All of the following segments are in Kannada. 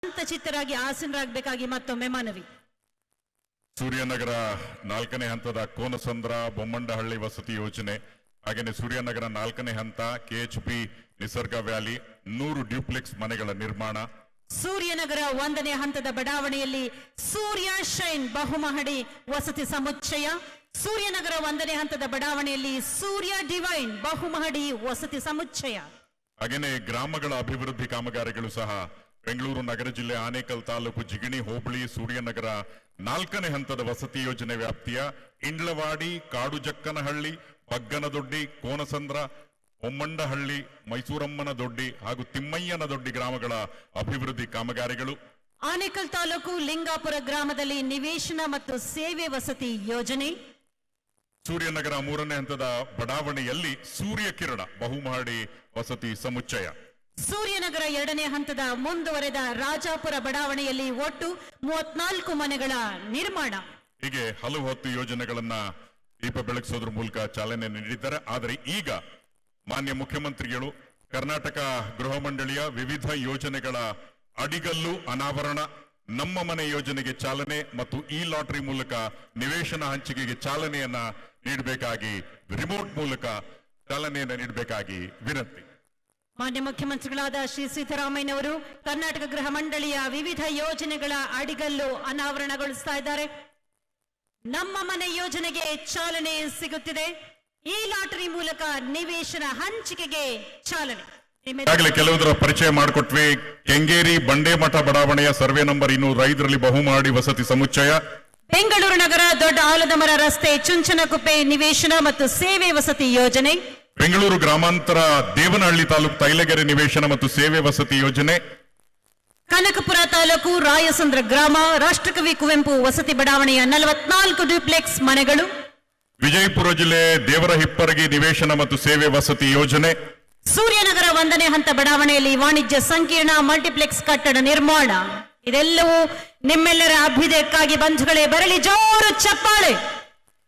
ಚಿತ್ತರಾಗಿ ಆಸೀನರಾಗಬೇಕಾಗಿ ಮತ್ತೊಮ್ಮೆ ಮನವಿ. ಸೂರ್ಯನಗರ 4ನೇ ಹಂತದ ಕೋನಸಂದ್ರ ಬೊಮ್ಮಂಡಹಳ್ಳಿ ವಸತಿ ಯೋಜನೆ, ಹಾಗೆಯೇ ಸೂರ್ಯನಗರ 4ನೇ ಹಂತ ಕೆಎಚ್ಪಿ ನಿಸರ್ಗ ವ್ಯಾಲಿ 100 ಡ್ಯೂಪ್ಲೆಕ್ಸ್ ಮನೆಗಳ ನಿರ್ಮಾಣ. ಸೂರ್ಯನಗರ 1ನೇ ಹಂತದ ಬಡಾವಣೆಯಲ್ಲಿ ಸೂರ್ಯ ಶೈನ್ ಬಹುಮಹಡಿ ವಸತಿ ಸಮುಚ್ಚಯ. ಸೂರ್ಯನಗರ 1ನೇ ಹಂತದ ಬಡಾವಣೆಯಲ್ಲಿ ಸೂರ್ಯ ಡಿವೈನ್ ಬಹುಮಹಡಿ ವಸತಿ ಸಮುಚ್ಚಯ. ಹಾಗೆಯೇ ಗ್ರಾಮಗಳ ಅಭಿವೃದ್ಧಿ ಕಾಮಗಾರಿಗಳು ಸಹ ಬೆಂಗಳೂರು ನಗರ ಜಿಲ್ಲೆ ಆನೇಕಲ್ ತಾಲೂಕು ಜಿಗಣಿ ಹೋಬಳಿ ಸೂರ್ಯನಗರ 4ನೇ ಹಂತದ ವಸತಿ ಯೋಜನೆ ವ್ಯಾಪ್ತಿಯ ಇಂಡ್ಲವಾಡಿ, ಕಾಡುಜಕ್ಕನಹಳ್ಳಿ, ಬಗ್ಗನದೊಡ್ಡಿ, ಕೋನಸಂದ್ರ, ಬೊಮ್ಮಂಡಹಳ್ಳಿ, ಮೈಸೂರಮ್ಮನ ದೊಡ್ಡಿ ಹಾಗೂ ತಿಮ್ಮಯ್ಯನ ದೊಡ್ಡಿ ಗ್ರಾಮಗಳ ಅಭಿವೃದ್ಧಿ ಕಾಮಗಾರಿಗಳು. ಆನೇಕಲ್ ತಾಲೂಕು ಲಿಂಗಾಪುರ ಗ್ರಾಮದಲ್ಲಿ ನಿವೇಶನ ಮತ್ತು ಸೇವೆ ವಸತಿ ಯೋಜನೆ. ಸೂರ್ಯನಗರ 3ನೇ ಹಂತದ ಬಡಾವಣೆಯಲ್ಲಿ ಸೂರ್ಯಕಿರಣ ಬಹುಮಹಡಿ ವಸತಿ ಸಮುಚ್ಚಯ. ಸೂರ್ಯನಗರ 2ನೇ ಹಂತದ ಮುಂದುವರೆದ ರಾಜಾಪುರ ಬಡಾವಣೆಯಲ್ಲಿ ಒಟ್ಟು 34 ಮನೆಗಳ ನಿರ್ಮಾಣ. ಹೀಗೆ ಹಲವು ಹೊತ್ತು ಯೋಜನೆಗಳನ್ನ ದೀಪ ಬೆಳಗಿಸೋದ್ರ ಮೂಲಕ ಚಾಲನೆ ನೀಡಿದ್ದಾರೆ. ಆದರೆ ಈಗ ಮಾನ್ಯ ಮುಖ್ಯಮಂತ್ರಿಗಳು ಕರ್ನಾಟಕ ಗೃಹ ಮಂಡಳಿಯ ವಿವಿಧ ಯೋಜನೆಗಳ ಅಡಿಗಲ್ಲು ಅನಾವರಣ, ನಮ್ಮ ಮನೆ ಯೋಜನೆಗೆ ಚಾಲನೆ ಮತ್ತು ಈ ಲಾಟರಿ ಮೂಲಕ ನಿವೇಶನ ಹಂಚಿಕೆಗೆ ಚಾಲನೆಯನ್ನ ನೀಡಬೇಕಾಗಿ, ರಿಮೋಟ್ ಮೂಲಕ ಚಾಲನೆಯನ್ನ ನೀಡಬೇಕಾಗಿ ವಿನಂತಿ. ಮಾನ್ಯ ಮುಖ್ಯಮಂತ್ರಿಗಳಾದ ಶ್ರೀ ಸಿದ್ದರಾಮಯ್ಯನವರು ಕರ್ನಾಟಕ ಗೃಹ ಮಂಡಳಿಯ ವಿವಿಧ ಯೋಜನೆಗಳ ಅಡಿಗಲ್ಲು ಅನಾವರಣಗೊಳಿಸ್ತಾ ಇದ್ದಾರೆ. ನಮ್ಮ ಮನೆ ಯೋಜನೆಗೆ ಚಾಲನೆ ಸಿಗುತ್ತಿದೆ. ಈ ಲಾಟರಿ ಮೂಲಕ ನಿವೇಶನ ಹಂಚಿಕೆಗೆ ಚಾಲನೆ. ಈಗಾಗಲೇ ಕೆಲವುದರ ಪರಿಚಯ ಮಾಡಿಕೊಟ್ವಿ. ಕೆಂಗೇರಿ ಬಂಡೇಮಠ ಬಡಾವಣೆಯ ಸರ್ವೆ ನಂಬರ್ 205ರಲ್ಲಿ ಬಹುಮಹಡಿ ವಸತಿ ಸಮುಚ್ಚಯ. ಬೆಂಗಳೂರು ನಗರ ದೊಡ್ಡ ಆಲದಮರ ರಸ್ತೆ ಚುಂಚನಕುಪ್ಪೆ ನಿವೇಶನ ಮತ್ತು ಸೇವೆ ವಸತಿ ಯೋಜನೆ. ಬೆಂಗಳೂರು ಗ್ರಾಮಾಂತರ ದೇವನಹಳ್ಳಿ ತಾಲೂಕು ತೈಲಗೆರೆ ನಿವೇಶನ ಮತ್ತು ಸೇವೆ ವಸತಿ ಯೋಜನೆ. ಕನಕಪುರ ತಾಲೂಕು ರಾಯಸಂದ್ರ ಗ್ರಾಮ ರಾಷ್ಟ್ರಕವಿ ಕುವೆಂಪು ವಸತಿ ಬಡಾವಣೆಯ 44 ಡ್ಯೂಪ್ಲೆಕ್ಸ್ ಮನೆಗಳು. ವಿಜಯಪುರ ಜಿಲ್ಲೆ ದೇವರ ಹಿಪ್ಪರಗಿ ನಿವೇಶನ ಮತ್ತು ಸೇವೆ ವಸತಿ ಯೋಜನೆ. ಸೂರ್ಯನಗರ 1ನೇ ಹಂತ ಬಡಾವಣೆಯಲ್ಲಿ ವಾಣಿಜ್ಯ ಸಂಕೀರ್ಣ ಮಲ್ಟಿಪ್ಲೆಕ್ಸ್ ಕಟ್ಟಡ ನಿರ್ಮಾಣ. ಇದೆಲ್ಲವೂ ನಿಮ್ಮೆಲ್ಲರ ಅಭ್ಯುದಯಕ್ಕಾಗಿ ಬಂಧುಗಳೇ, ಬರಲಿ ಜೋರು ಚಪ್ಪಾಳೆ.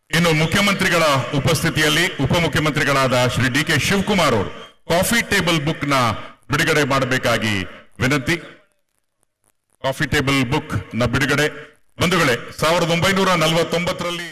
ಇನ್ನು ಮುಖ್ಯಮಂತ್ರಿಗಳ ಉಪಸ್ಥಿತಿಯಲ್ಲಿ ಉಪಮುಖ್ಯಮಂತ್ರಿಗಳಾದ ಶ್ರೀ ಡಿ.ಕೆ. ಶಿವಕುಮಾರ್ ಅವರು ಕಾಫಿ ಟೇಬಲ್ ಬುಕ್ ನ ಬಿಡುಗಡೆ ಮಾಡಬೇಕಾಗಿ ವಿನಂತಿ. ಕಾಫಿ ಟೇಬಲ್ ಬುಕ್ ನ ಬಿಡುಗಡೆ ಬಂಧುಗಳೇ 1949ರಲ್ಲಿ